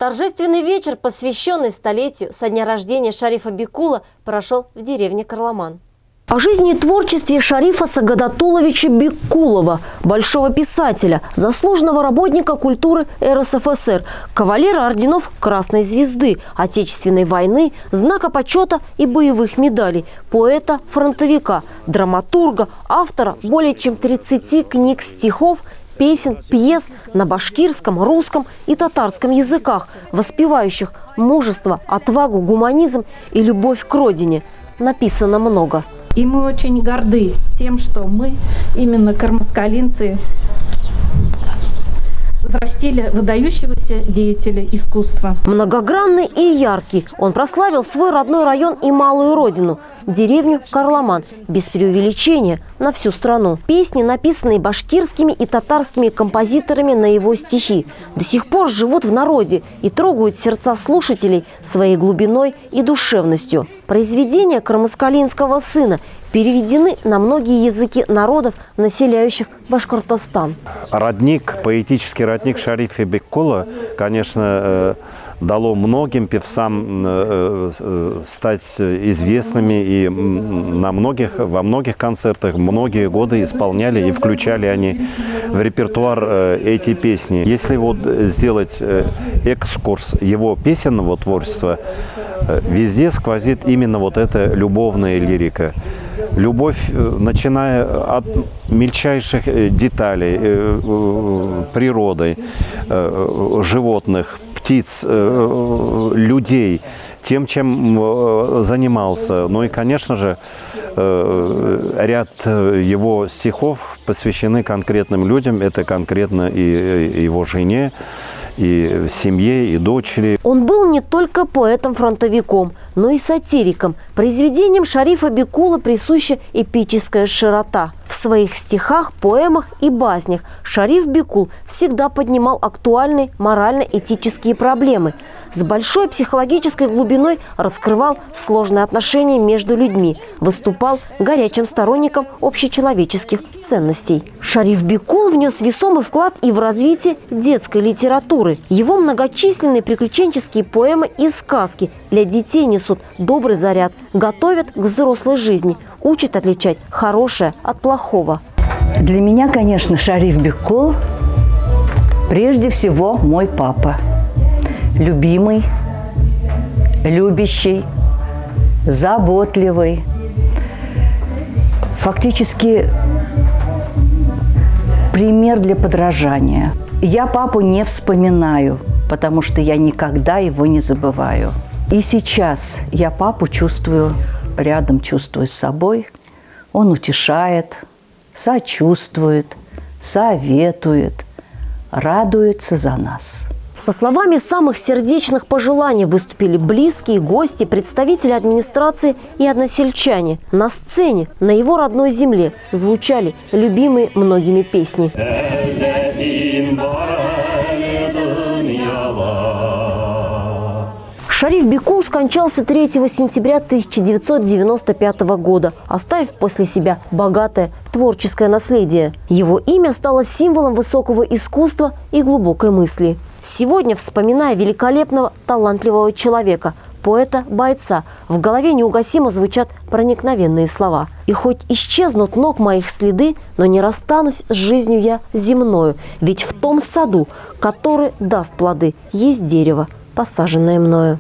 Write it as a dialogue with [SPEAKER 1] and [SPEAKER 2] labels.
[SPEAKER 1] Торжественный вечер, посвященный столетию со дня рождения Шарифа Бекула, прошел в деревне Карламан. О жизни и творчестве Шарифа Сагадатуловича Бекулова, большого писателя, заслуженного работника культуры РСФСР, кавалера орденов Красной Звезды, Отечественной войны, знака почета и боевых медалей, поэта-фронтовика, драматурга, автора более чем 30 книг стихов, песен, пьес на башкирском, русском и татарском языках, воспевающих мужество, отвагу, гуманизм и любовь к родине. Написано много.
[SPEAKER 2] И мы очень горды тем, что мы, именно кармаскалинцы, взрастили выдающегося деятеля искусства.
[SPEAKER 1] Многогранный и яркий, он прославил свой родной район и малую родину – деревню Карламан, без преувеличения, на всю страну. Песни, написанные башкирскими и татарскими композиторами на его стихи, до сих пор живут в народе и трогают сердца слушателей своей глубиной и душевностью. Произведения кармаскалинского сына переведены на многие языки народов, населяющих Башкортостан.
[SPEAKER 3] Поэтический родник Шарифа Бекула, конечно, дало многим певцам стать известными, и во многих концертах многие годы исполняли и включали они в репертуар эти песни. Если вот сделать экскурс его песенного творчества, везде сквозит именно вот эта любовная лирика. Любовь, начиная от мельчайших деталей природы, животных, птиц, людей, тем, чем занимался. Ну и, конечно же, ряд его стихов посвящены конкретным людям. Это конкретно и его жене, и семье, и дочери.
[SPEAKER 1] Он был не только поэтом-фронтовиком, но и сатириком. Произведениям Шарифа Бекула присуща эпическая широта. В своих стихах, поэмах и баснях Шариф Бекул всегда поднимал актуальные морально-этические проблемы. С большой психологической глубиной раскрывал сложные отношения между людьми, выступал горячим сторонником общечеловеческих ценностей. Шариф Бекул внес весомый вклад и в развитие детской литературы. Его многочисленные приключенческие поэмы и сказки для детей несут добрый заряд, готовят к взрослой жизни, учат отличать хорошее от плохого.
[SPEAKER 4] Для меня, конечно, Шариф Бекул прежде всего мой папа. Любимый, любящий, заботливый. Фактически пример для подражания. Я папу не вспоминаю, потому что я никогда его не забываю. И сейчас я папу чувствую рядом, чувствую с собой. Он утешает, сочувствует, советует, радуется за нас.
[SPEAKER 1] Со словами самых сердечных пожеланий выступили близкие, гости, представители администрации и односельчане. На сцене, на его родной земле, звучали любимые многими песни. Шариф Бекул скончался 3 сентября 1995 года, оставив после себя богатое творческое наследие. Его имя стало символом высокого искусства и глубокой мысли. Сегодня, вспоминая великолепного, талантливого человека, поэта-бойца, в голове неугасимо звучат проникновенные слова. «И хоть исчезнут ног моих следы, но не расстанусь с жизнью я земною, ведь в том саду, который даст плоды, есть дерево, посаженное мною».